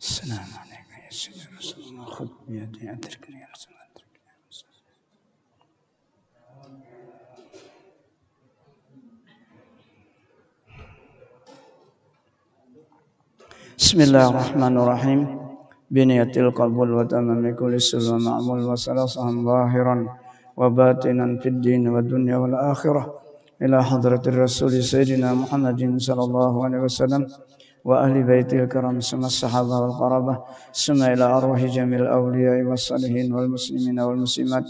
Assalamualaikum ya sayyidina Rasulullah khud biyadi adrikni ya Rasulullah. Bismillahirrahmanirrahim. Biniyatil qabul wa tamami kulli sulwa ma'mul wa salasahan zahiran wa batinan fid din wa dunya wal akhirah ila hadratir rasul sayyidina Muhammadin sallallahu alaihi wasallam wa ahli baitil kiram summa sahabah wal qarabah summa ila arwahi jamil awliya was salihin wal muslimina wal muslimat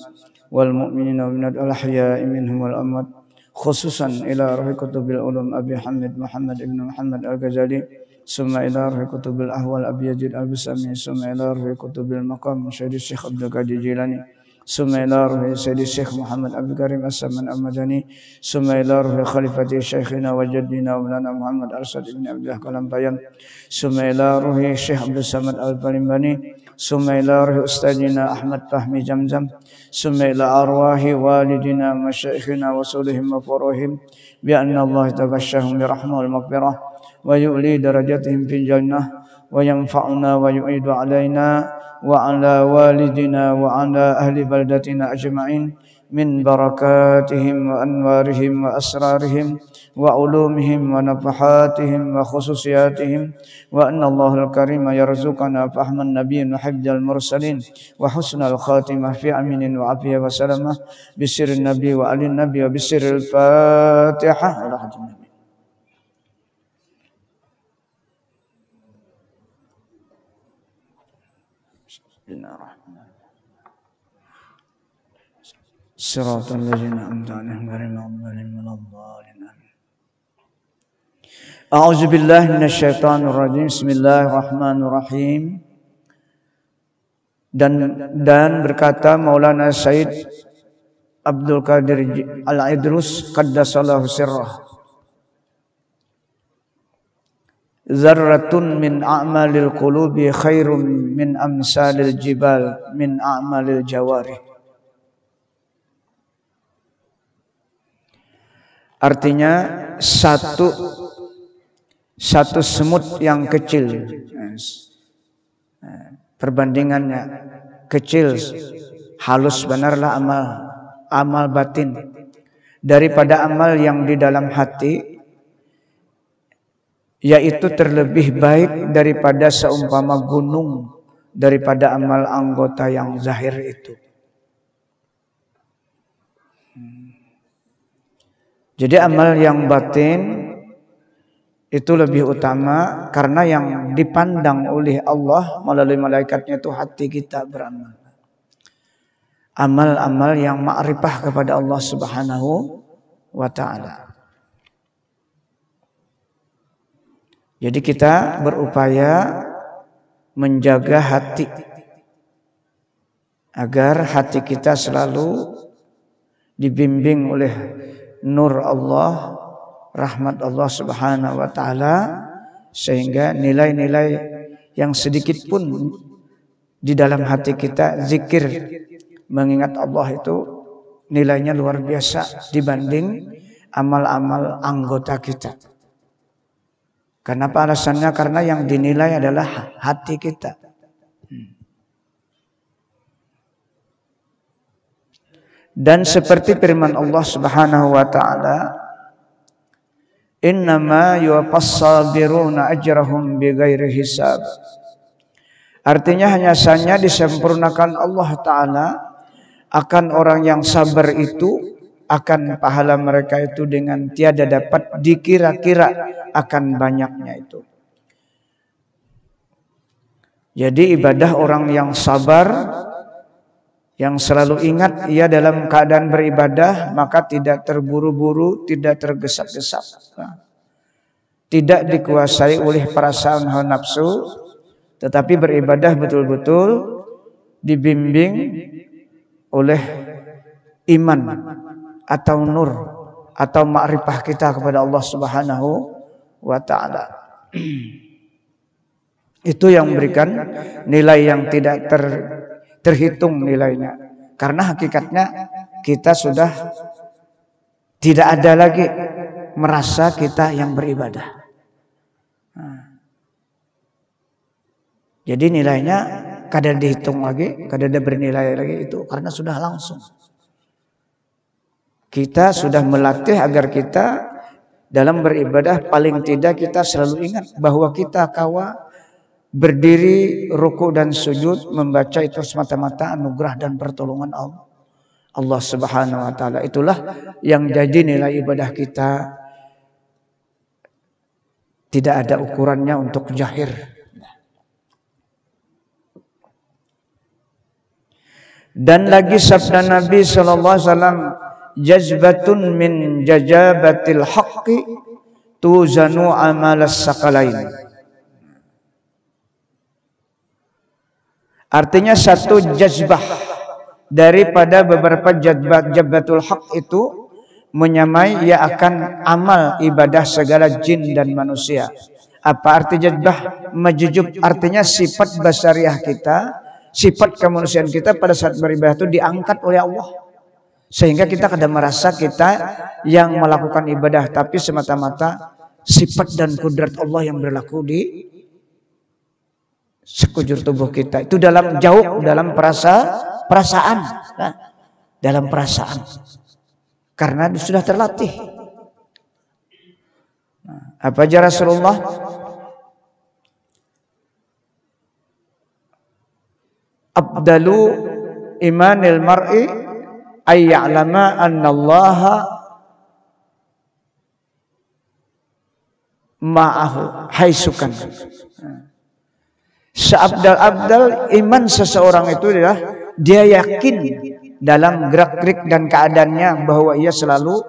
wal mu'minina wal mu'minat al ahya'i minhum wal amwat khususan ila arwahi kutubil ulum Abi Hamid Muhammad ibn Muhammad al-Ghazali summa ila arwahi kutubil ahwal Abi Yazid al-Bustami summa ila arwahi kutubil maqam Syekh Syekh Abdul Qadir Jilani summa ila arwahi Sayyidi Syekh Muhammad Abdul Karim As-Saman Al-Madani summa ila arwahi khalifati Syekhina wa jaddina wa Maulana Muhammad Al-Sad ibn Abdullah Kalampayan summa ila arwahi Syekh Abdul Samad Al-Palimbani summa ila arwahi Ustadina Ahmad Fahmi Jamzam summa ila arwahi walidina masyayikhina wa sulihim wa furuhim bi anna Allah tabashshahum bi rahmah wal maghfirah wa yu'li darajatihim fil jannah wa yanfa'una wa yu'idu alaina wa ala walidina wa ala ahli baldatina ajma'in min barakatihim wa anwarihim wa asrarihim wa ulumihim wa nafahatihim wa khususiyatihim wa anna Allahul karim yarzuqana fahman nabiyyin wa hifdzal mursalin wa husnal khatimah fi aminin wa afiyah wa salamah bisirrin nabi wa alin nabi wa bisirril fatihah ila hadirin. Siratal ladzina an'amta 'alaihim ghairil maghdubi 'alaihim waladdallin. A'udzu billahi minasyaitonir rajim. Bismillahirrahmanirrahim. Dan berkata Maulana Said Abdul Qadir Al-Idrus qaddasallahu sirrah. Zarratun min a'malil qulubi khairum min amsalil jibal min a'malil jawarih. Artinya satu semut yang kecil, perbandingannya kecil, halus benarlah amal batin daripada amal yang di dalam hati, yaitu terlebih baik daripada seumpama gunung daripada amal anggota yang zahir itu. Jadi amal yang batin itu lebih utama karena yang dipandang oleh Allah melalui malaikatnya itu hati kita beramal. Amal-amal yang ma'rifah kepada Allah Subhanahu wa ta'ala. Jadi kita berupaya menjaga hati agar hati kita selalu dibimbing oleh nur Allah, rahmat Allah Subhanahu wa ta'ala, sehingga nilai-nilai yang sedikit pun di dalam hati kita, zikir mengingat Allah itu nilainya luar biasa dibanding amal-amal anggota kita. Kenapa alasannya? Karena yang dinilai adalah hati kita. Dan seperti firman Allah Subhanahu wa ta'ala, innama yuwaffas sabiruna ajrahum bighairi hisab. Artinya hanya saja disempurnakan Allah Ta'ala akan orang yang sabar itu, akan pahala mereka itu dengan tiada dapat dikira-kira akan banyaknya itu. Jadi ibadah orang yang sabar, yang selalu ingat ia dalam keadaan beribadah, maka tidak terburu-buru, tidak tergesa-gesa, tidak dikuasai oleh perasaan hawa nafsu, tetapi beribadah betul-betul dibimbing oleh iman atau nur atau ma'rifah kita kepada Allah Subhanahu wa ta'ala. Itu yang memberikan nilai yang tidak terhitung nilainya. Karena hakikatnya kita sudah tidak ada lagi merasa kita yang beribadah. Jadi nilainya kada dihitung lagi, kada ada bernilai lagi itu karena sudah langsung. Kita sudah melatih agar kita dalam beribadah paling tidak kita selalu ingat bahwa kita kawa berdiri, ruku dan sujud membaca itu semata-mata anugerah dan pertolongan Allah Subhanahu wa taala. Itulah yang jadi nilai ibadah kita. Tidak ada ukurannya untuk zahir. Dan lagi sabda Nabi sallallahu alaihi wasallam, jazbatun min jajabatil haqqi tuzanu amalas sakalain. Artinya satu jazbah daripada beberapa jabatul haq itu menyamai ia akan amal ibadah segala jin dan manusia. Apa arti jazbah? Majjub artinya sifat basariah kita, sifat kemanusiaan kita pada saat beribadah itu diangkat oleh Allah. Sehingga kita kadang merasa kita yang melakukan ibadah, tapi semata-mata sifat dan kudrat Allah yang berlaku di sekujur tubuh kita. Itu dalam jauh dalam perasaan. Nah, dalam perasaan. Karena sudah terlatih. Nah, apa aja Rasulullah? Abdalu imanil mar'i ay ya'lama anna Allah ma'ahu haisukan. Seabdal-abdal iman seseorang itu adalah dia yakin dalam gerak-gerik dan keadaannya bahwa ia selalu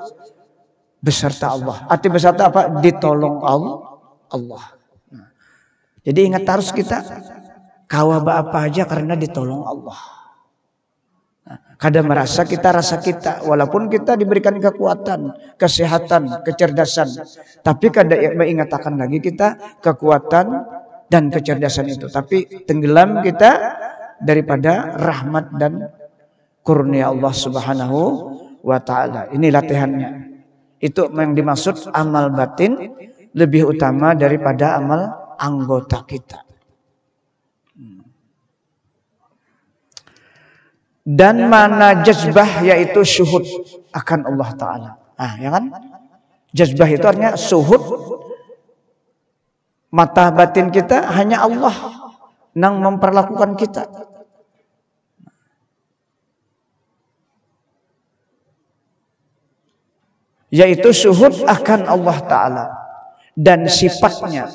beserta Allah. Arti beserta apa? Ditolong Allah. Jadi ingat harus kita kawaba apa aja karena ditolong Allah. Kadang merasa kita rasa kita, walaupun kita diberikan kekuatan, kesehatan, kecerdasan, tapi kadang mengingatkan lagi kita kekuatan dan kecerdasan itu, tapi tenggelam kita daripada rahmat dan kurnia Allah Subhanahu wa taala. Ini latihannya. Itu yang dimaksud amal batin lebih utama daripada amal anggota kita. Dan mana jazbah yaitu syuhud akan Allah taala. Nah, ya kan? Jazbah itu artinya syuhud. Mata batin kita hanya Allah yang memperlakukan kita. Yaitu syuhud akan Allah Ta'ala dan sifatnya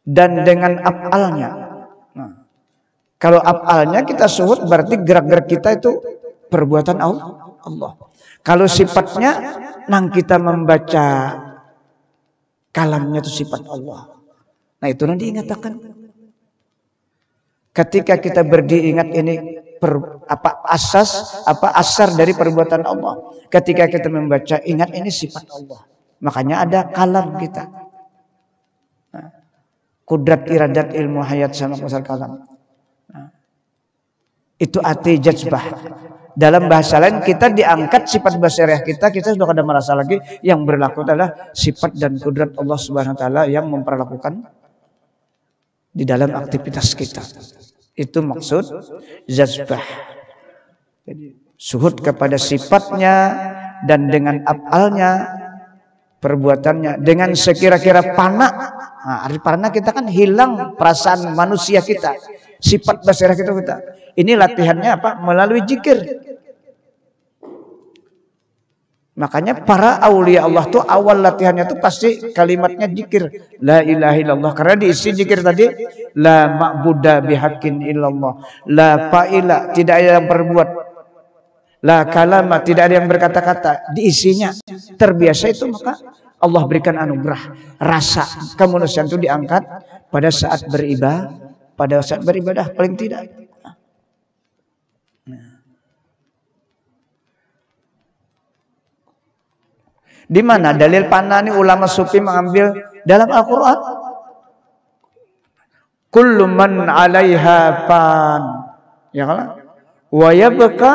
dan dengan af'alnya. Nah, kalau af'alnya kita syuhud berarti gerak-gerak kita itu perbuatan Allah. Kalau sifatnya nang kita membaca kalamnya itu sifat Allah. Nah itu nanti diingatkan. Ketika kita berdiri ingat ini asar dari perbuatan Allah. Ketika kita membaca ingat ini sifat Allah. Makanya ada kalam kita. Nah, kudrat iradat ilmu hayat sama kusal kalam. Nah, itu arti jazbah. Dalam bahasa lain kita diangkat sifat basariah kita sudah kada merasa lagi yang berlaku adalah sifat dan kudrat Allah Subhanahu wa taala yang memperlakukan di dalam aktivitas kita. Itu maksud jazbah. Jadi suhud kepada sifatnya dan dengan af'alnya perbuatannya dengan sekira-kira pana. Nah, arti pana kita kan hilang perasaan manusia kita, sifat basariah kita. Ini latihannya apa? Melalui zikir. Makanya para aulia Allah tuh awal latihannya tuh pasti kalimatnya zikir. La ilaha illallah. Karena diisi zikir tadi. La ma'buda bihaqqin illallah. La fa'ila. Tidak ada yang berbuat. La kalama. Tidak ada yang berkata-kata. Diisinya. Terbiasa itu maka Allah berikan anugerah. Rasa kemanusiaan itu diangkat pada saat beribadah. Pada saat beribadah paling tidak. Di mana dalil panah ini ulama sufi mengambil dalam Al-Quran. Kullu man 'alaiha fan. Ya kan? Wa yabqa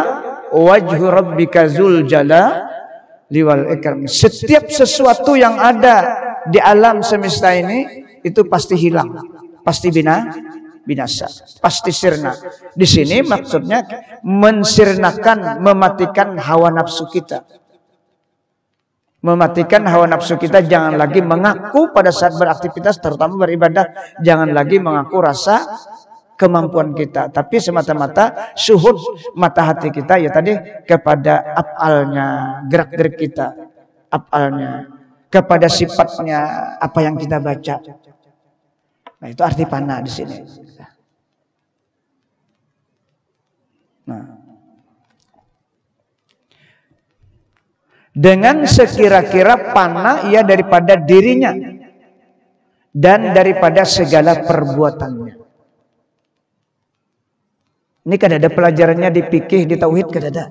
wajhu rabbika dzul jalali wal ikram. Setiap sesuatu yang ada di alam semesta ini itu pasti hilang, pasti binasa, pasti sirna. Di sini maksudnya mensirnakan, mematikan hawa nafsu kita. Mematikan hawa nafsu kita, jangan lagi mengaku pada saat beraktivitas, terutama beribadah, jangan lagi mengaku rasa kemampuan kita, tapi semata-mata suhud mata hati kita ya tadi kepada afalnya, gerak-gerik kita, afalnya, kepada sifatnya apa yang kita baca. Nah, itu arti pana di sini. Nah, dengan sekira-kira pana ia daripada dirinya dan daripada segala perbuatannya. Ini kan ada pelajarannya di fikih, di tauhid kan ada.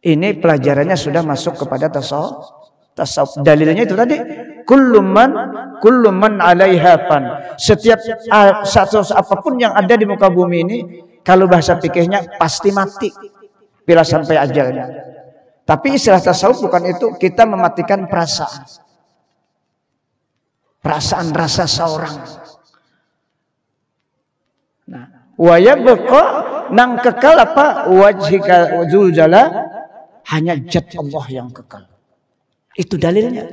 Ini pelajarannya sudah masuk kepada tasawuf. Dalilnya itu tadi, kullu man 'alaiha fan. Setiap apapun yang ada di muka bumi ini, kalau bahasa fikihnya pasti mati bila sampai ajalnya. Tapi istilah tasawuf bukan itu, kita mematikan perasaan. Perasaan rasa seorang. Nah, wa yabqa nang kekal apa? Wajhika dzul jalal, hanya zat Allah yang kekal. Itu dalilnya.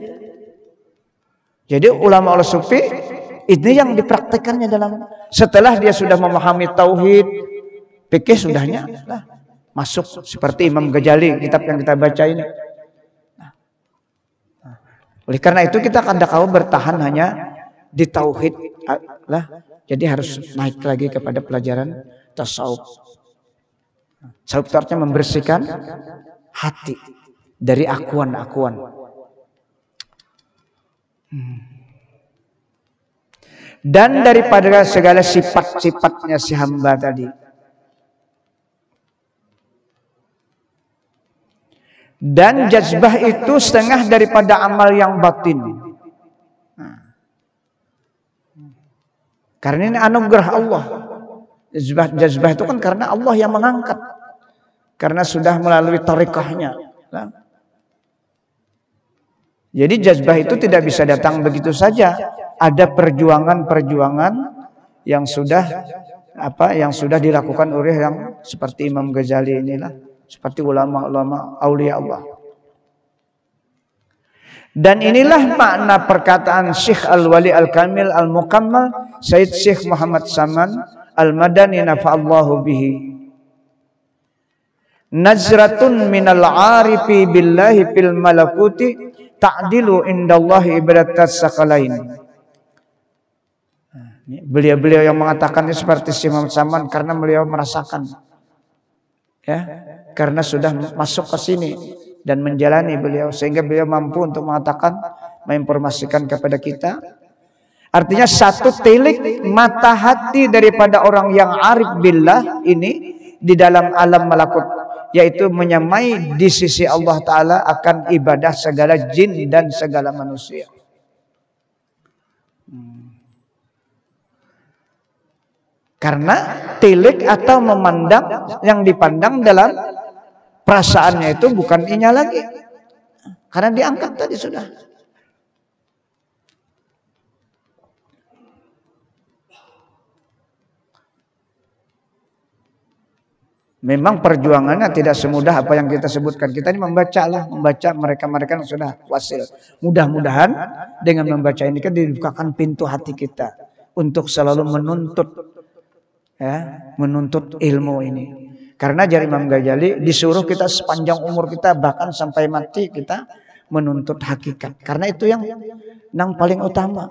Jadi ulama sufi ini yang dipraktekannya dalam, setelah dia sudah memahami tauhid, fikih sudahnya lah masuk seperti Imam Ghazali, kitab yang kita baca ini. Nah, oleh karena itu kita kadang-kadang bertahan hanya di tauhid lah. Jadi harus naik lagi kepada pelajaran tasawuf. Tasawuf itu artinya membersihkan hati dari akuan-akuan. Dan daripada segala sifat-sifatnya si hamba tadi. Dan jazbah itu setengah daripada amal yang batin. Karena ini anugerah Allah. Jazbah itu kan karena Allah yang mengangkat. Karena sudah melalui tariqahnya. Jadi jazbah itu tidak bisa datang begitu saja. Ada perjuangan-perjuangan yang sudah dilakukan oleh yang seperti Imam Ghazali inilah, seperti ulama-ulama aulia Allah. Dan inilah makna perkataan Syekh Al-Wali Al-Kamil Al-Mukammal Sayyid Syekh Muhammad Saman Al-Madani nafa'allahu bihi. Nazratun minal arifi billahi fil malakuti ta'dilu indallahi ibadatas sakalain. Beliau-beliau yang mengatakannya seperti Syekh Muhammad Saman karena beliau merasakan, ya, karena sudah masuk ke sini dan menjalani beliau, sehingga beliau mampu untuk mengatakan, menginformasikan kepada kita. Artinya satu tilik mata hati daripada orang yang arif billah ini di dalam alam malakut, yaitu menyamai di sisi Allah Ta'ala akan ibadah segala jin dan segala manusia. Karena tilik atau memandang, yang dipandang dalam perasaannya itu bukan inya lagi, karena diangkat tadi sudah. Memang perjuangannya tidak semudah apa yang kita sebutkan. Kita ini membaca mereka yang sudah wasil. Mudah-mudahan dengan membaca ini kan dibukakan pintu hati kita untuk selalu menuntut, ya, menuntut ilmu ini. Karena dari Imam Ghazali disuruh kita sepanjang umur kita, bahkan sampai mati kita menuntut hakikat. Karena itu yang paling utama.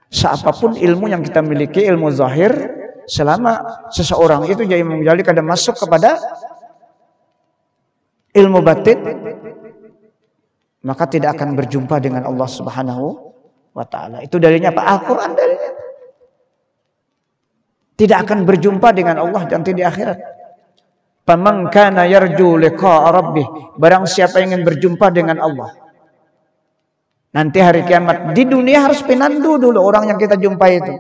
Seapapun ilmu yang kita miliki, ilmu zahir, selama seseorang itu jadi Imam Ghazali kadang masuk kepada ilmu batin, maka tidak akan berjumpa dengan Allah Subhanahu wa Ta'ala. Itu dalilnya apa? Al-Quran dalilnya. Tidak akan berjumpa dengan Allah nanti di akhirat. Faman kana yarju liqa'a rabbih, barang siapa yang ingin berjumpa dengan Allah nanti hari kiamat, di dunia harus pinandu dulu orang yang kita jumpai itu.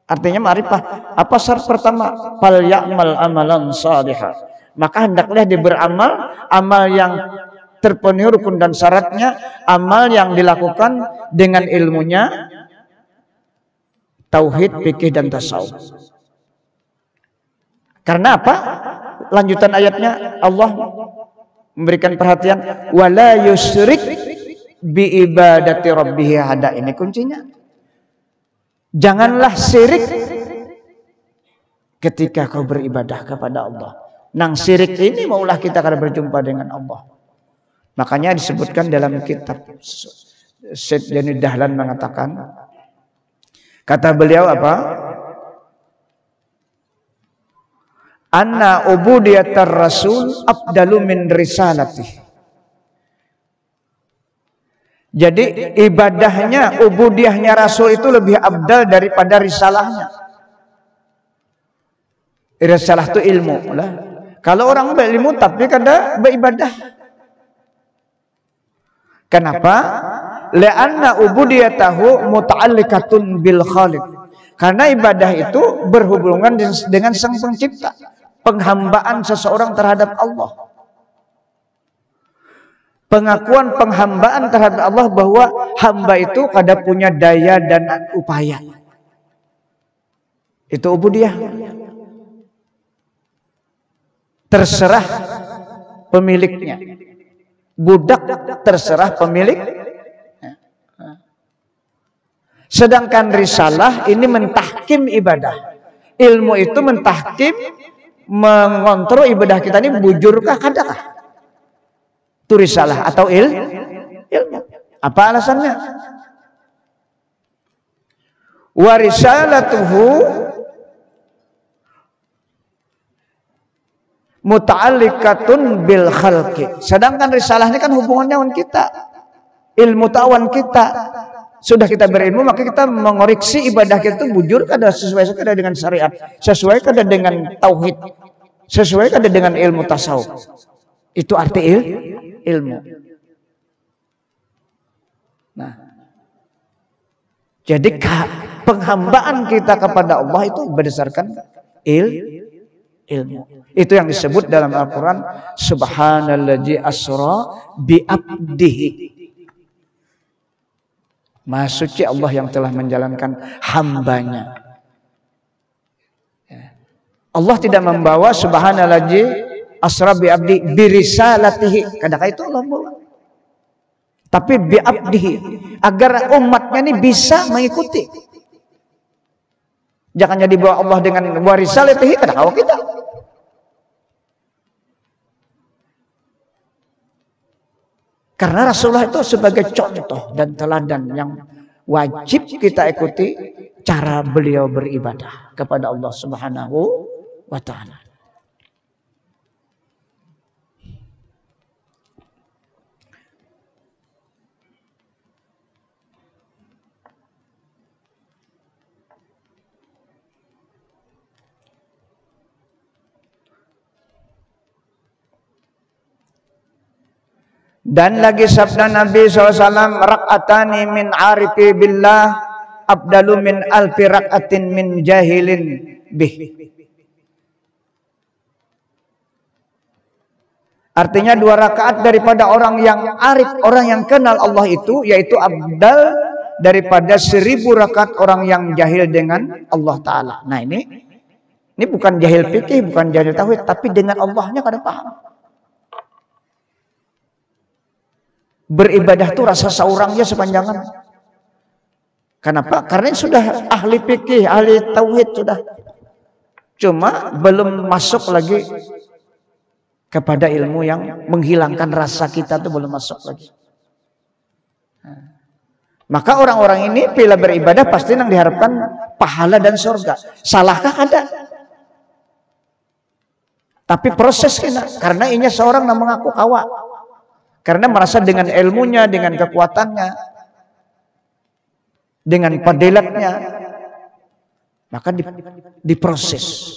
Artinya ma'rifah. Apa syarat pertama? Fal ya'mal amalan salihah. Maka hendaklah dia beramal, amal yang terpenuhi rukun dan syaratnya, amal yang dilakukan dengan ilmunya tauhid, fikih dan tasawuf. Karena apa? Lanjutan ayatnya Allah memberikan perhatian, wala yusyrik bi ibadati rabbih ahada. Ini kuncinya. Janganlah syirik ketika kau beribadah kepada Allah. Nang syirik ini maulah kita akan berjumpa dengan Allah. Makanya disebutkan dalam kitab Syed Jani Dahlan mengatakan, kata beliau apa? Anna ubudiyatar rasul afdalu min risalatih. Jadi ibadahnya, ubudiyahnya rasul itu lebih abdal daripada risalahnya. Risalah itu ilmu lah. Kalau orang berilmu tapi kada beribadah. Kenapa? Li'anna ubudiyatahu muta'alliqatun bil khaliq. Karena ibadah itu berhubungan dengan Sang Pencipta. Penghambaan seseorang terhadap Allah. Pengakuan penghambaan terhadap Allah bahwa hamba itu kada punya daya dan upaya. Itu ubudiyah. Terserah pemiliknya. Budak terserah pemilik. Sedangkan risalah ini mentahkim ibadah. Ilmu itu mentahkim, mengontrol ibadah kita ini bujurkah kadakah? Itu risalah atau ilmu. Apa alasannya? Wa risalatuhu muta'alliqatun bil khalqi. Sedangkan risalah ini kan hubungannya dengan kita. Ilmu tawan kita. Sudah kita berilmu, maka kita mengoreksi ibadah kita itu bujur kada sesuai kada dengan syariat, sesuai kada dengan tauhid, sesuai kada dengan ilmu tasawuf. Itu arti ilmu. Nah, jadi penghambaan kita kepada Allah itu berdasarkan ilmu. Itu yang disebut dalam Al-Quran, subhanalladzi asra bi abdihi. Maha suci Allah yang telah menjalankan hambanya. Allah tidak membawa subhanalladzi asra bi abdi birisalatihi. Kadang-kadang itu Allah bawa. Tapi bi abdihi, agar umatnya ini bisa mengikuti. Jangan jadi bawa Allah dengan warisalatihi kadang-kadang kita. Karena Rasulullah itu sebagai contoh dan teladan yang wajib kita ikuti cara beliau beribadah kepada Allah Subhanahu wa ta'ala. Dan lagi sabda Nabi SAW, rak'atani min arifi billah abdalu min alfi rak'atin min jahilin bih. Artinya 2 rakaat daripada orang yang arif, orang yang kenal Allah itu, yaitu abdal daripada 1000 rakaat orang yang jahil dengan Allah Ta'ala. Nah ini bukan jahil fikih, bukan jahil tauhid, tapi dengan Allahnya kada paham. Beribadah itu rasa seorangnya sepanjangan. Kenapa? Karena sudah ahli fikih, ahli tauhid sudah. Cuma belum masuk lagi kepada ilmu yang menghilangkan rasa kita itu belum masuk lagi. Maka orang-orang ini bila beribadah pasti yang diharapkan pahala dan surga. Salahkah ada? Tapi proses kena, karena ini seorang yang mengaku awak. Karena merasa dengan ilmunya, dengan kekuatannya, dengan padilatnya, maka diproses.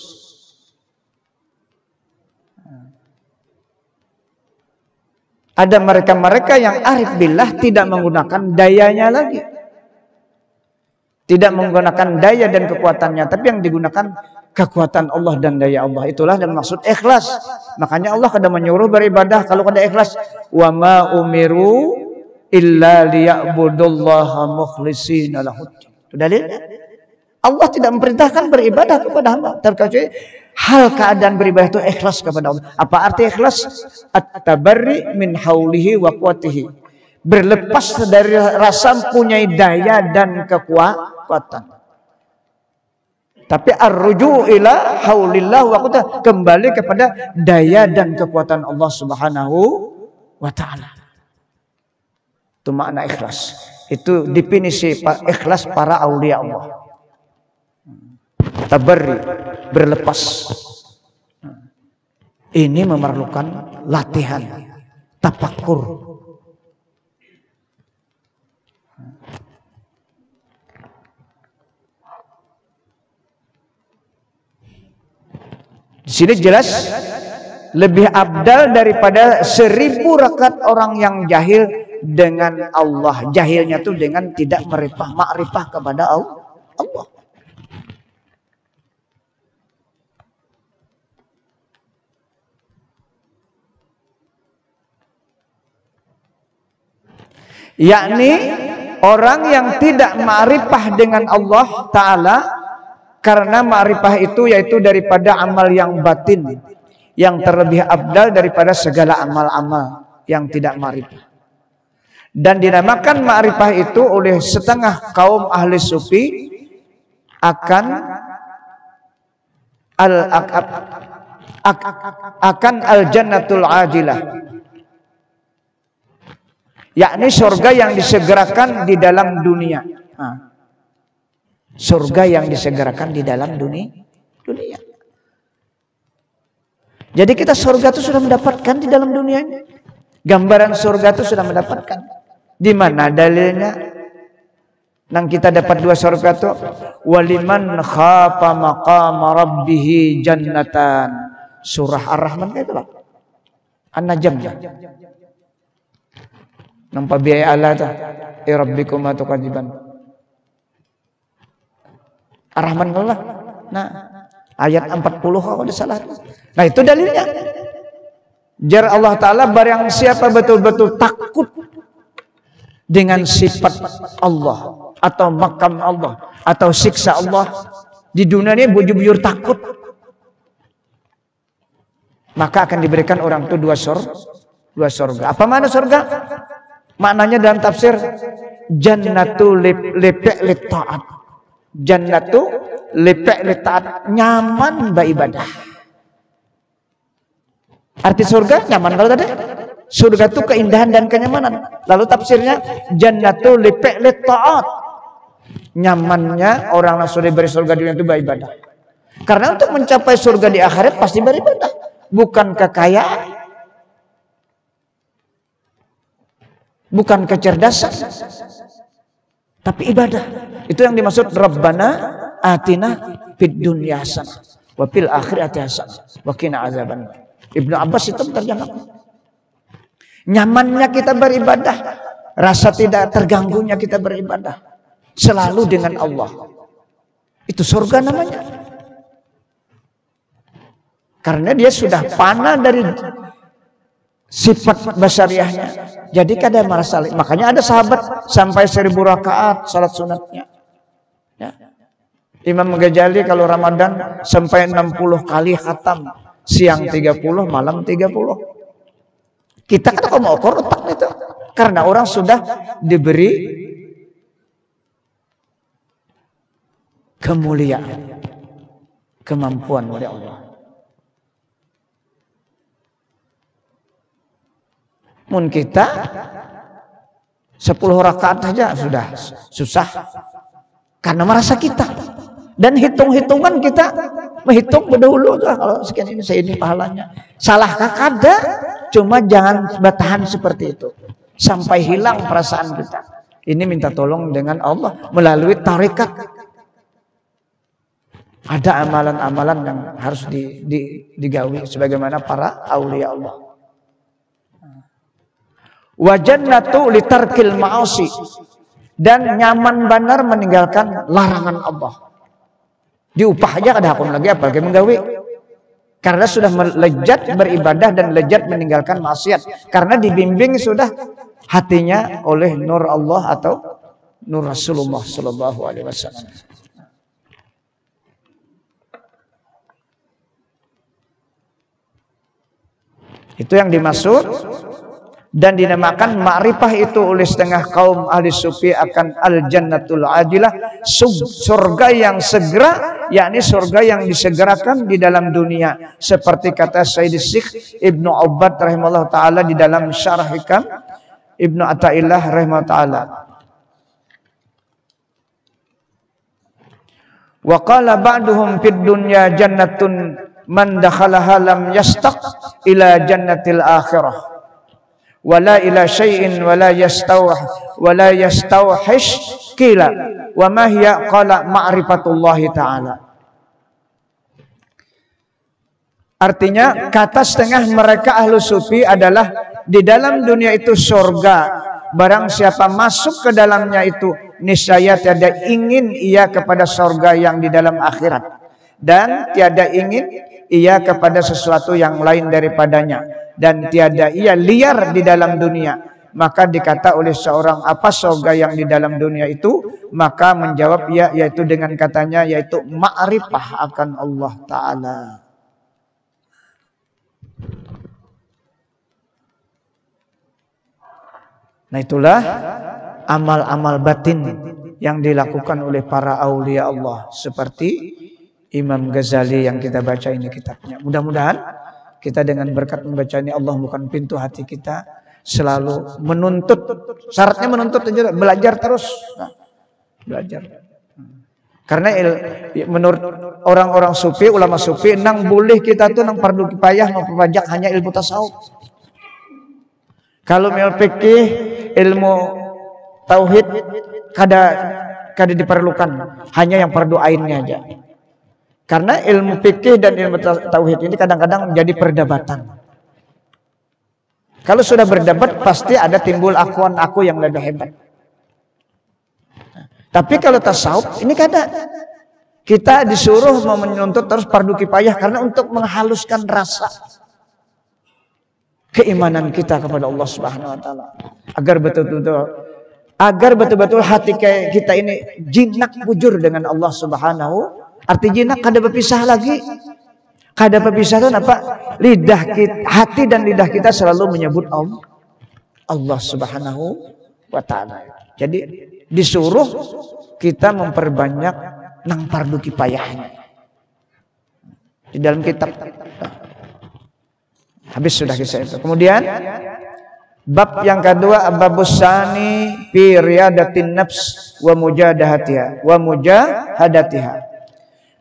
Ada mereka-mereka yang arif billah tidak menggunakan dayanya lagi. Tidak menggunakan daya dan kekuatannya, tapi yang digunakan kekuatan Allah dan daya Allah. Itulah yang maksud ikhlas. Makanya Allah kadang menyuruh beribadah kalau kada ikhlas. Wa ma umiru illa liya'budullaha mukhlishina lahuddin. Itu dalilnya. Allah tidak memerintahkan beribadah kepada hamba terkecuali hal keadaan beribadah itu ikhlas kepada Allah. Apa arti ikhlas? At-tabarri min haulihi wa quwwatihi. Berlepas dari rasa punya daya dan kekuatan. Tapi ar-ruju' ila haulillah wa quwwatihi, kembali kepada daya dan kekuatan Allah Subhanahu wa taala. Itu makna ikhlas. Itu definisi ikhlas para aulia Allah. Tabarri, berlepas. Ini memerlukan latihan, tafakkur. Di sini jelas lebih abdal daripada 1000 rakaat orang yang jahil dengan Allah. Jahilnya itu dengan tidak makrifah kepada Allah. Yakni orang yang tidak makrifah dengan Allah Ta'ala. Karena ma'rifah itu yaitu daripada amal yang batin, yang terlebih abdal daripada segala amal-amal yang tidak ma'rifah. Dan dinamakan ma'rifah itu oleh setengah kaum ahli sufi akan al-jannatul ajilah, yakni surga yang disegerakan di dalam dunia. Surga yang disegerakan di dalam dunia. Jadi kita surga itu sudah mendapatkan di dalam dunia ini. Gambaran surga itu sudah mendapatkan. Di mana dalilnya? Nang kita dapat 2 surga itu, waliman khafa maqama rabbih jannatan. Surah Ar-Rahman itu lah. An-Najm. Nampak biaya Allah ta. Rabbikum atukadziban. Ar-Rahman Allah. Nah, ayat 40 kalau tidak salah. Nah, itu dalilnya. Jar Allah Ta'ala, barang siapa betul-betul takut dengan sifat Allah atau makam Allah atau siksa Allah di dunia ini, bujur-bujur takut, maka akan diberikan orang itu 2 surga. Apa makna surga? Maknanya dalam tafsir jannatul lipi' ta'at. Jannatu lipi' ta'at, nyaman beribadah. Arti surga nyaman kalau tadi. Surga itu keindahan dan kenyamanan. Lalu tafsirnya jannatu lipi' ta'at. Nyamannya orang yang sudah diberi surga dunia itu beribadah. Karena untuk mencapai surga di akhirat pasti beribadah, bukan kekayaan, bukan kecerdasan, tapi ibadah. Itu yang dimaksud Rabbana atina fid dunya hasanah wa fil akhirati hasanah wa qina azaban. Ibnu Abbas itu terjemah. Nyamannya kita beribadah, rasa tidak terganggunya kita beribadah selalu dengan Allah. Itu surga namanya. Karena dia sudah fana dari sifat basariahnya. Jadi kada merasa. Makanya ada sahabat sampai 1000 rakaat salat sunatnya. Ya. Imam Ghazali kalau Ramadan sampai 60 kali khatam, siang 30, malam 30. Kita kan kalau mau otak itu, karena orang sudah diberi kemuliaan, kemampuan oleh Allah. Mun kita 10 rakaat saja sudah susah. Karena merasa kita. Dan hitung-hitungan kita menghitung berdahulu kalau sekian ini saya ini pahalanya. Salahkah? Kada. Cuma jangan bertahan seperti itu sampai hilang perasaan kita. Ini minta tolong dengan Allah melalui tarekat. Ada amalan-amalan yang harus digawi sebagaimana para aulia Allah. Wa jannatu litarkil ma'asi, dan nyaman benar meninggalkan larangan Allah. Diupah aja kada hakun lagi apalagi menggawe. Karena sudah lezat beribadah dan lezat meninggalkan maksiat. Karena dibimbing sudah hatinya oleh nur Allah atau nur Rasulullah sallallahu alaihi wasallam. Itu yang dimaksud dan dinamakan ma'rifah itu oleh setengah kaum ahli sufi akan al-jannatul ajilah, surga yang segera, yakni surga yang disegerakan di dalam dunia, seperti kata Sayyid Syekh Ibnu Ubbad rahimahullah taala di dalam Syarah Hikam Ibnu Athaillah rahimahullah taala. Wa qala ba'duhum fid dunya jannatun man dakhalaha lam yastaq ila jannatil akhirah wala ila syai'in wala yastawhish qila wa ma hiya qala ma'rifatullah taala. Artinya kata setengah mereka ahlu sufi adalah di dalam dunia itu surga, barang siapa masuk ke dalamnya itu niscaya tiada ingin ia kepada surga yang di dalam akhirat dan tiada ingin ia kepada sesuatu yang lain daripadanya, dan tiada ia liar di dalam dunia. Maka dikata oleh seorang, apa surga yang di dalam dunia itu? Maka menjawab ia, yaitu dengan katanya, yaitu ma'rifah akan Allah Ta'ala. Nah itulah amal-amal batin yang dilakukan oleh para aulia Allah, seperti Imam Ghazali yang kita baca ini kitabnya. Mudah-mudahan kita dengan berkat membaca ini Allah bukan pintu hati kita, selalu menuntut. Syaratnya menuntut aja, belajar terus. Nah, belajar. Karena menurut orang-orang sufi, ulama sufi, nang boleh kita tuh nang fardu kifayah memperbanyak hanya ilmu tasawuf. Kalau ilmu fikih, ilmu tauhid kada diperlukan, hanya yang fardu ainnya aja. Karena ilmu fikih dan ilmu tauhid ini kadang-kadang menjadi perdebatan. Kalau sudah berdebat pasti ada timbul aku yang lebih hebat. Tapi kalau tasawuf ini kada. Kita disuruh menuntut terus fardu kifayah karena untuk menghaluskan rasa keimanan kita kepada Allah Subhanahu wa taala. Agar betul-betul hati kita ini jinak bujur dengan Allah Subhanahu. Arti jinak kada berpisah lagi. Kada berpisah itu apa? Lidah kita, hati dan lidah kita selalu menyebut Allah Subhanahu wa taala. Jadi disuruh kita memperbanyak nang fardu kifayahnya. Di dalam kitab. Habis sudah kisah itu. Kemudian bab yang kedua, babus sani fi riyadatin nafs wa mujahadatiha.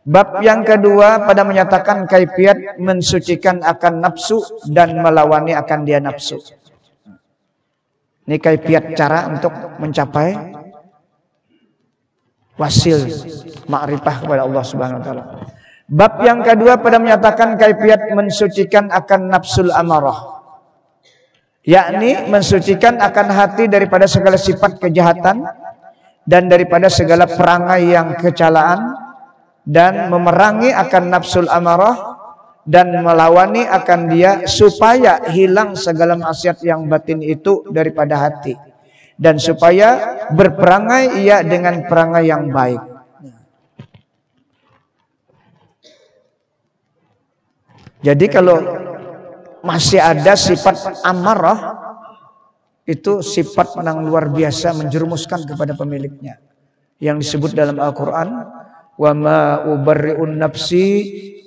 Bab yang kedua pada menyatakan kaifiat mensucikan akan nafsu dan melawani akan dia nafsu. Ini kaifiat cara untuk mencapai wasil ma'rifah kepada Allah Subhanahu wa taala. Bab yang kedua pada menyatakan kaifiat mensucikan akan nafsul amarah. Yakni mensucikan akan hati daripada segala sifat kejahatan dan daripada segala perangai yang kecalaan, dan memerangi akan nafsul amarah dan melawani akan dia supaya hilang segala maksiat yang batin itu daripada hati, dan supaya berperangai ia dengan perangai yang baik. Jadi kalau masih ada sifat amarah, itu sifat yang luar biasa menjerumuskan kepada pemiliknya, yang disebut dalam Al-Quran, wa ma ubarri'un nafsi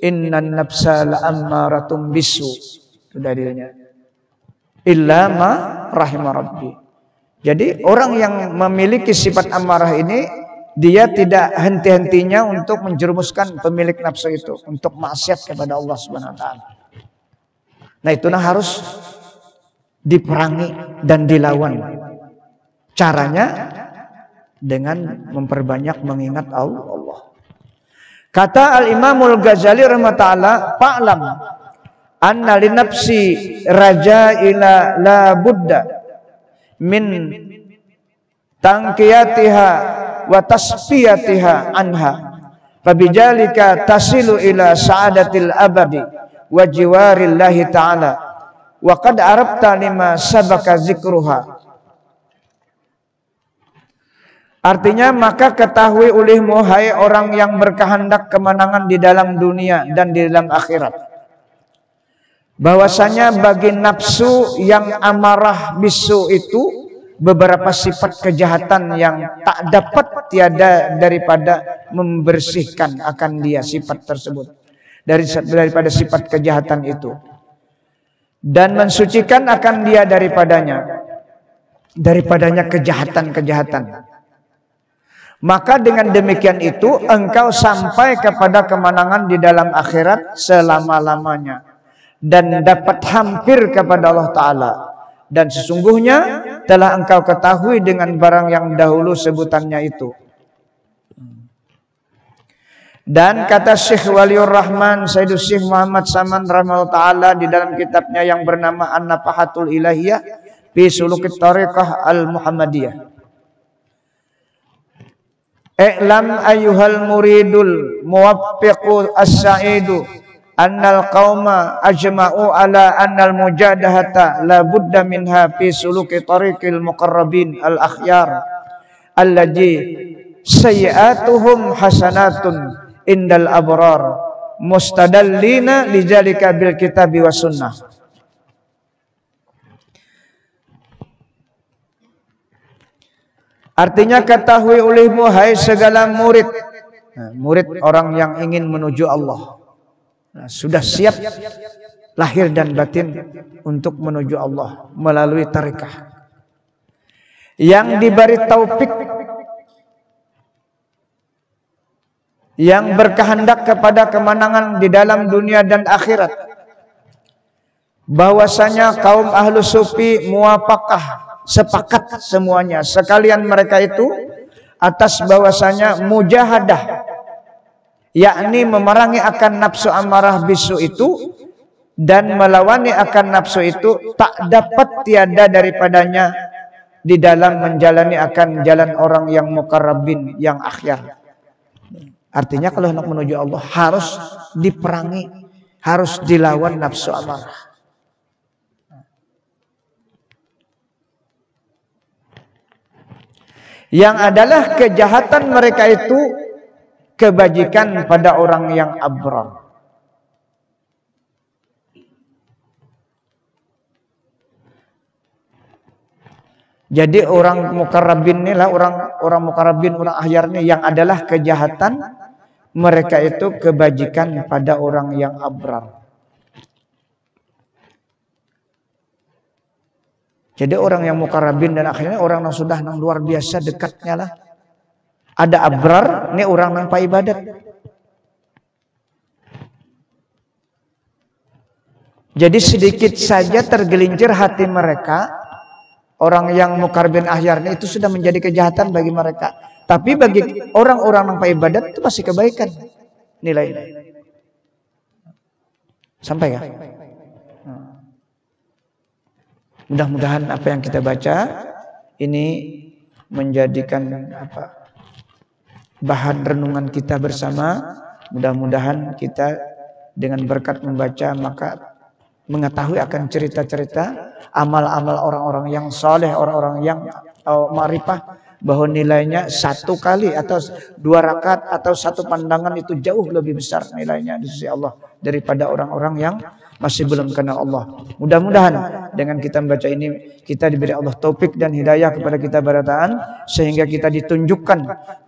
innan nafsa la'ammaratun bisu. Itu dalilnya. Illa ma rahimah rabbi. Jadi orang yang memiliki sifat amarah ini, dia tidak henti-hentinya untuk menjerumuskan pemilik nafsu itu untuk maksiat kepada Allah Subhanahu wa taala. Nah, itu harus diperangi dan dilawan. Caranya dengan memperbanyak mengingat Allah. Kata Al-Imamul Ghazali rahimahullah, fa'lam anna li nafsi raja'ila la budda min tangkiyatiha wa tasfiyatiha anha Fabijalika tasilu ila sa'adatil abadi wa jiwarillahi ta'ala wa qad arabta lima sabaka zikruha. Artinya, maka ketahui olehmu hai orang yang berkehendak kemenangan di dalam dunia dan di dalam akhirat, bahwasanya bagi nafsu yang amarah bisu itu beberapa sifat kejahatan yang tak dapat tiada daripada membersihkan akan dia sifat tersebut daripada sifat kejahatan itu, dan mensucikan akan dia daripadanya kejahatan-kejahatan. Maka dengan demikian itu engkau sampai kepada kemenangan di dalam akhirat selama-lamanya dan dapat hampir kepada Allah Ta'ala. Dan sesungguhnya telah engkau ketahui dengan barang yang dahulu sebutannya itu. Dan kata Syekh Waliur Rahman Sayyidus Syekh Muhammad Saman rahimahullah ta'ala di dalam kitabnya yang bernama An-Nafahatul Ilahiyah fi Sulukit Tariqah Al-Muhammadiyah, I'lam ayyuhal muridul muwaffiqu as-sa'idu annal qauma ajma'u ala annal mujadahata la budda minha fi suluki tariqil muqarrabin al-akhyar allazi sayyi'atuhum hasanatun indal abrar mustadallina lidzalika bil kitabi was sunnah. Artinya, ketahui olehmu hai segala murid, murid orang yang ingin menuju Allah, sudah siap lahir dan batin untuk menuju Allah melalui tarekah, yang diberi taufik, yang berkehendak kepada kemenangan di dalam dunia dan akhirat, bahwasanya kaum ahlu sufi muwafaqah, sepakat semuanya sekalian mereka itu atas bahwasanya mujahadah, yakni memerangi akan nafsu amarah bisu itu dan melawani akan nafsu itu tak dapat tiada daripadanya di dalam menjalani akan jalan orang yang muqarrabin, yang akhyar. Artinya kalau hendak menuju Allah harus diperangi, harus dilawan nafsu amarah. Yang adalah kejahatan mereka itu kebajikan pada orang yang abrar. Jadi orang muqarrabin inilah orang muqarrabin, orang akhyar ini yang adalah kejahatan mereka itu kebajikan pada orang yang abrar. Jadi orang yang muqarrabin dan akhirnya orang yang sudah nang luar biasa dekatnya lah. Ada abrar, ini orang nang pa ibadat. Jadi sedikit saja tergelincir hati mereka, orang yang muqarrabin akhyar itu sudah menjadi kejahatan bagi mereka. Tapi bagi orang-orang nang pa ibadat itu masih kebaikan nilainya. Sampai ya? Mudah-mudahan apa yang kita baca ini menjadikan bahan renungan kita bersama. Mudah-mudahan kita dengan berkat membaca maka mengetahui akan cerita-cerita amal-amal orang-orang yang saleh, orang-orang yang ma'rifah, bahwa nilainya 1 kali atau 2 rakaat atau 1 pandangan itu jauh lebih besar nilainya di sisi Allah daripada orang-orang yang masih belum kenal Allah. Mudah-mudahan dengan kita membaca ini kita diberi Allah taufik dan hidayah kepada kita barataan, sehingga kita ditunjukkan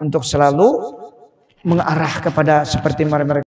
untuk selalu mengarah kepada seperti mereka